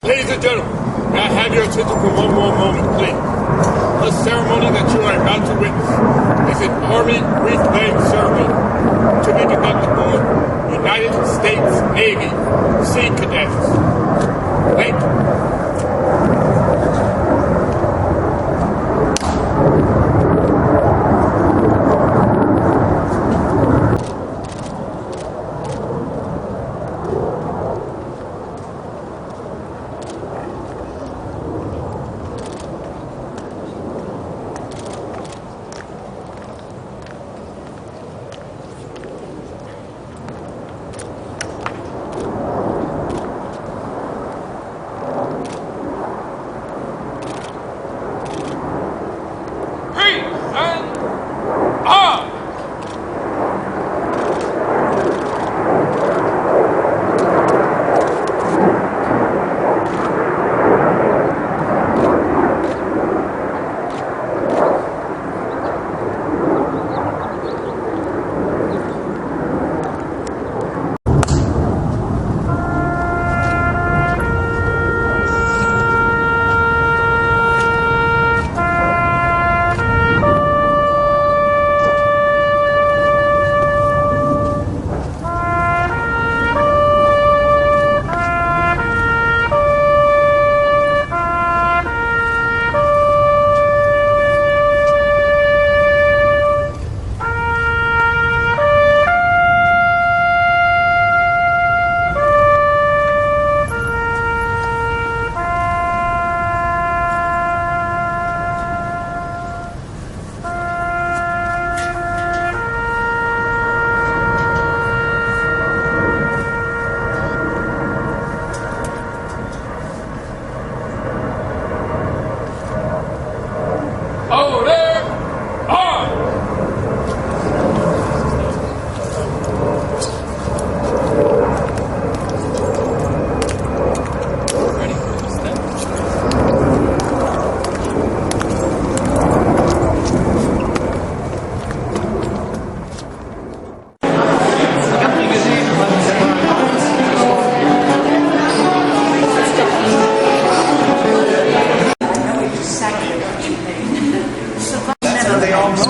Ladies and gentlemen, may I have your attention for one more moment, please? The ceremony that you are about to witness is an Army wreath laying ceremony to be conducted for United States Navy Sea Cadets. Thank you.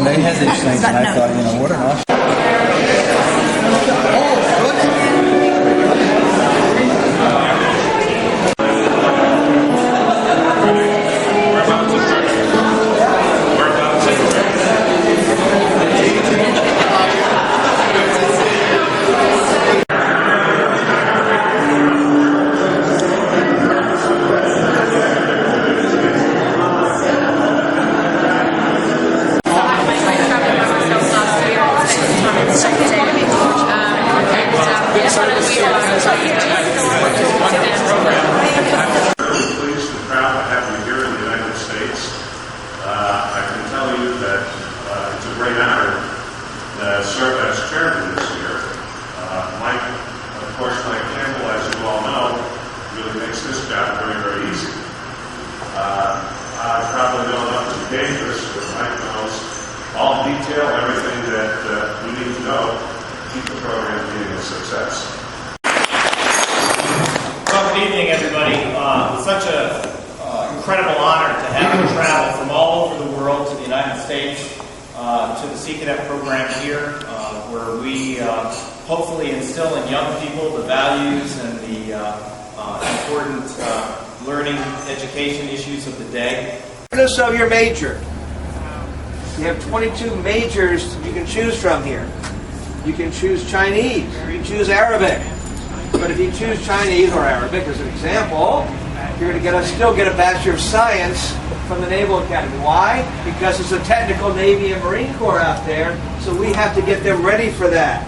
They had these things, and I thought, what an awesome. Serve as chairman this year. Mike Campbell, as you all know, really makes this job very, very easy. I probably know enough to be dangerous, but Mike knows all detail, everything that we need to know to keep the program being a success. Well, good evening, everybody. It's such an incredible honor to have you travel from all over the world to the United States. To the Sea Cadet program here, where we hopefully instill in young people the values and the important learning education issues of the day. Of your major. You have 22 majors you can choose from here. You can choose Chinese, or you can choose Arabic. But if you choose Chinese or Arabic as an example, you're going to still get a Bachelor of Science from the Naval Academy. Why? Because it's a technical Navy and Marine Corps out there, so we have to get them ready for that.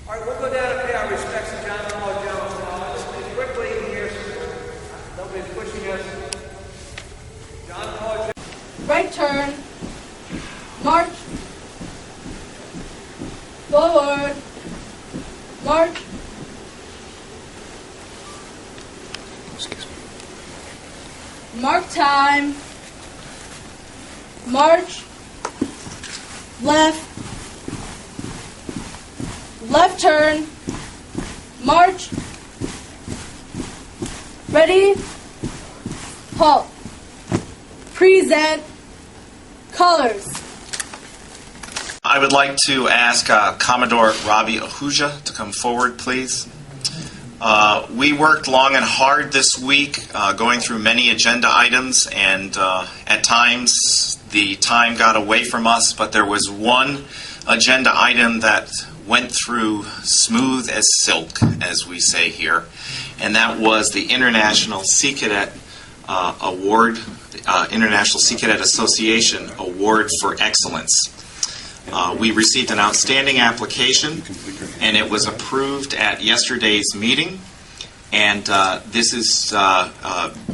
All right, we'll go down and pay our respects to John Paul Jones. Just quickly here, nobody's pushing us. John Paul Jones. Right turn. March. Forward. March. Excuse me. Mark time. March. Left. Left turn. March. Ready. Halt. Present. Colors. I would like to ask Commodore Ravi Ahuja to come forward, please. We worked long and hard this week, going through many agenda items, and at times the time got away from us, but there was one agenda item that went through smooth as silk, as we say here, and that was the International Sea Cadet Award, International Sea Cadet Association Award for Excellence. We received an outstanding application, and it was approved at yesterday's meeting. And this is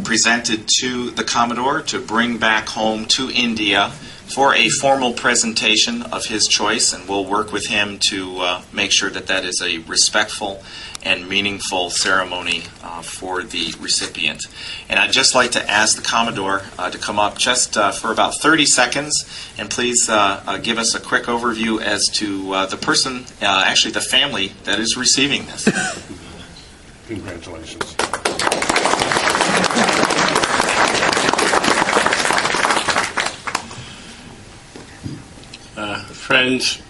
presented to the Commodore to bring back home to India for a formal presentation of his choice, and we'll work with him to make sure that that is a respectful and meaningful ceremony for the recipient. And I'd just like to ask the Commodore to come up just for about 30 seconds, and please give us a quick overview as to the person, actually the family, that is receiving this. Congratulations. Friends,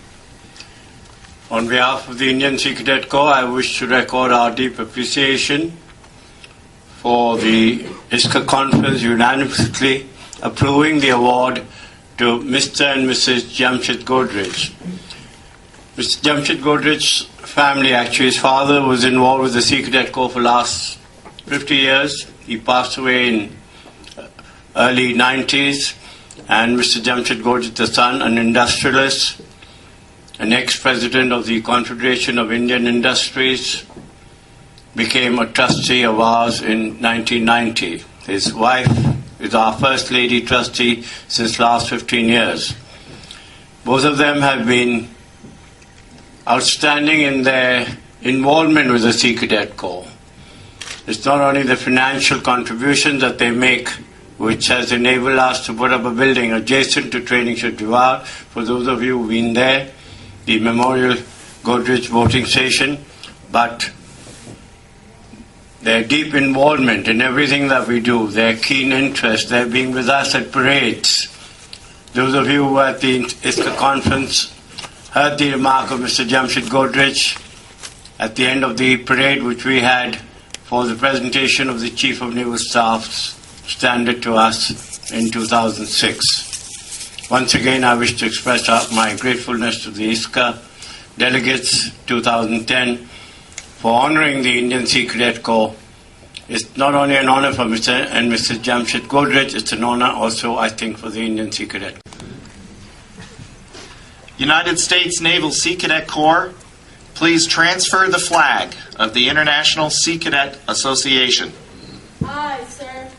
on behalf of the Indian Sea Cadet Corps, I wish to record our deep appreciation for the ISCA conference unanimously approving the award to Mr. and Mrs. Jamshid Godrej. Mr. Jamshid Godrej's family, actually, his father was involved with the Sea Cadet Corps for the last 50 years. He passed away in early 90s. And Mr. Jamshid Godrej, the son, an industrialist, an ex-president of the Confederation of Indian Industries, became a trustee of ours in 1990. His wife is our First Lady trustee since last 15 years. Both of them have been outstanding in their involvement with the Sea Cadet Corps. It's not only the financial contribution that they make, which has enabled us to put up a building adjacent to Training Shipyard. For those of you who've been there, the Memorial Godrej voting station, but their deep involvement in everything that we do, their keen interest, their being with us at parades. Those of you who were at the ISCA conference heard the remark of Mr. Jamshid Godrej at the end of the parade, which we had for the presentation of the Chief of Naval Staff's standard to us in 2006. Once again, I wish to express my gratefulness to the ISCA delegates 2010 for honoring the Indian Sea Cadet Corps. It's not only an honor for Mr. and Mrs. Jamshid Godrej, it's an honor also, I think, for the Indian Sea Cadet. United States Naval Sea Cadet Corps, please transfer the flag of the International Sea Cadet Association. Aye, sir.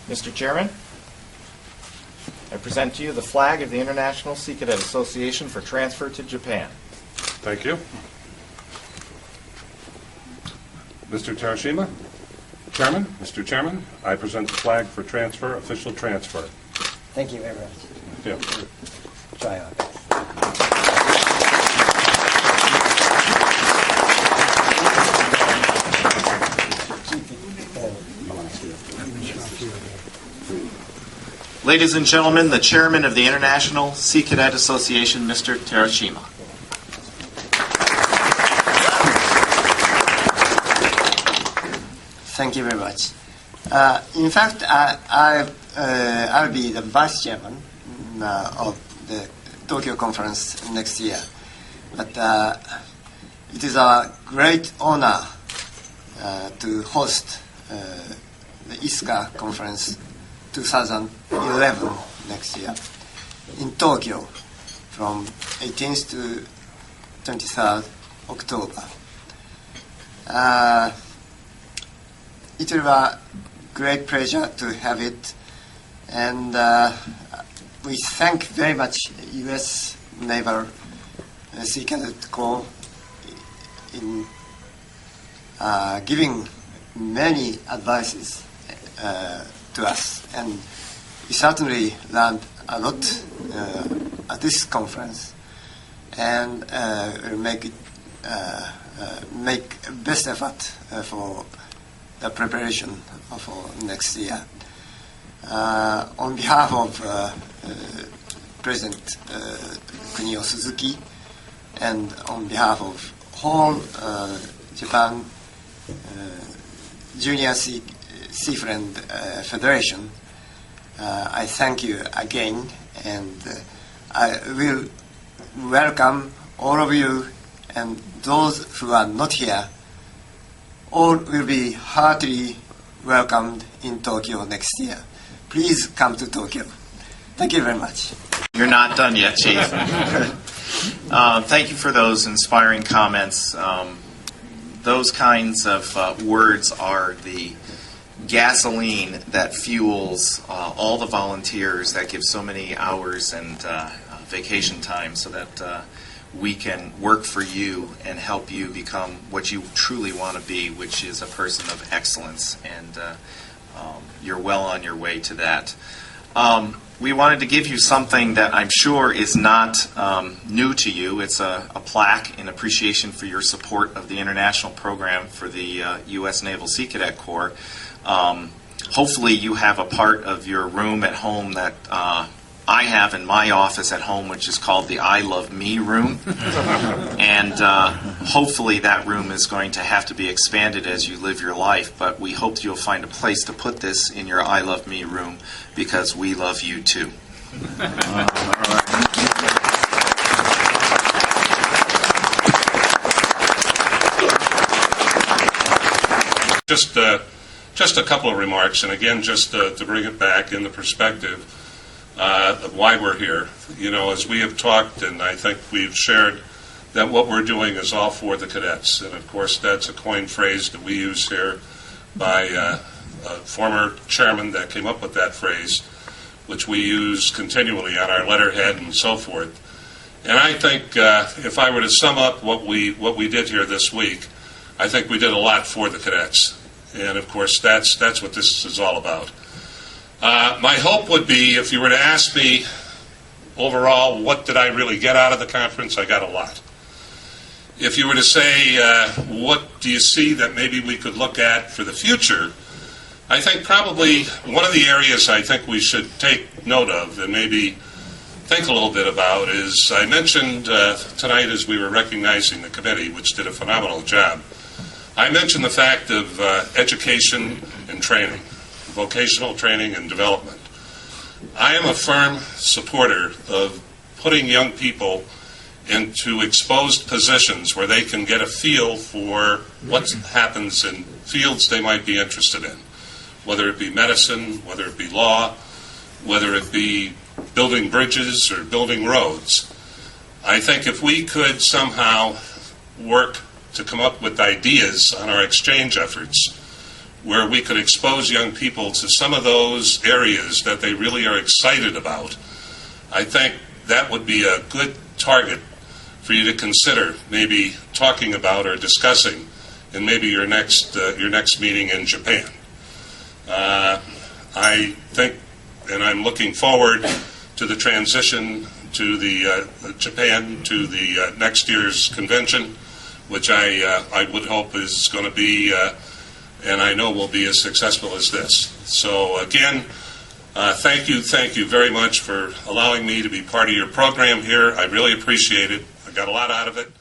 Mr. Chairman, I present to you the flag of the International Sea Cadet Association for transfer to Japan. Thank you. Mr. Terashima? Chairman, Mr. Chairman, I present the flag for transfer, official transfer. Thank you very much. Yeah. Try on. Ladies and gentlemen, the chairman of the International Sea Cadet Association, Mr. Terashima. Thank you very much. In fact, I'll be the vice chairman of the Tokyo conference next year. But it is a great honor to host the ISCA conference 2011 next year in Tokyo from 18th to 23rd October. It will be a great pleasure to have it, and we thank very much U.S. Naval Sea Cadet Corps in giving many advices to us, and we certainly learned a lot at this conference, and we'll make best effort for the preparation for next year. On behalf of President Kunio Suzuki, and on behalf of whole Japan Junior Seafriend Federation, I thank you again, and I will welcome all of you, and those who are not here, all will be heartily welcomed in Tokyo next year. Please come to Tokyo. Thank you very much. You're not done yet, Chief. Thank you for those inspiring comments. Those kinds of words are the gasoline that fuels all the volunteers that give so many hours and vacation time so that we can work for you and help you become what you truly want to be, which is a person of excellence. And you're well on your way to that. We wanted to give you something that I'm sure is not new to you. It's a plaque in appreciation for your support of the international program for the U.S. Naval Sea Cadet Corps. Hopefully you have a part of your room at home that I have in my office at home, which is called the I Love Me room. And hopefully that room is going to have to be expanded as you live your life, but we hope you'll find a place to put this in your I Love Me room, because we love you too. Just a couple of remarks, and again, just to bring it back in the perspective of why we're here. You know, as we have talked, and I think we've shared that what we're doing is all for the cadets, and of course that's a coined phrase that we use here by a former chairman that came up with that phrase, which we use continually on our letterhead and so forth. And I think if I were to sum up what we did here this week, I think we did a lot for the cadets. And of course, that's what this is all about. My hope would be, if you were to ask me overall, what did I really get out of the conference? I got a lot. If you were to say, what do you see that maybe we could look at for the future? I think probably one of the areas I think we should take note of and maybe think a little bit about is, I mentioned tonight as we were recognizing the committee, which did a phenomenal job, I mentioned the fact of education and training, vocational training and development. I am a firm supporter of putting young people into exposed positions where they can get a feel for what happens in fields they might be interested in, whether it be medicine, whether it be law, whether it be building bridges or building roads. I think if we could somehow work to come up with ideas on our exchange efforts where we could expose young people to some of those areas that they really are excited about, I think that would be a good target for you to consider maybe talking about or discussing in maybe your next meeting in Japan. I think, and I'm looking forward to the transition to the Japan to the next year's convention, which I would hope is going to be, and I know will be as successful as this. So again, thank you very much for allowing me to be part of your program here. I really appreciate it. I got a lot out of it.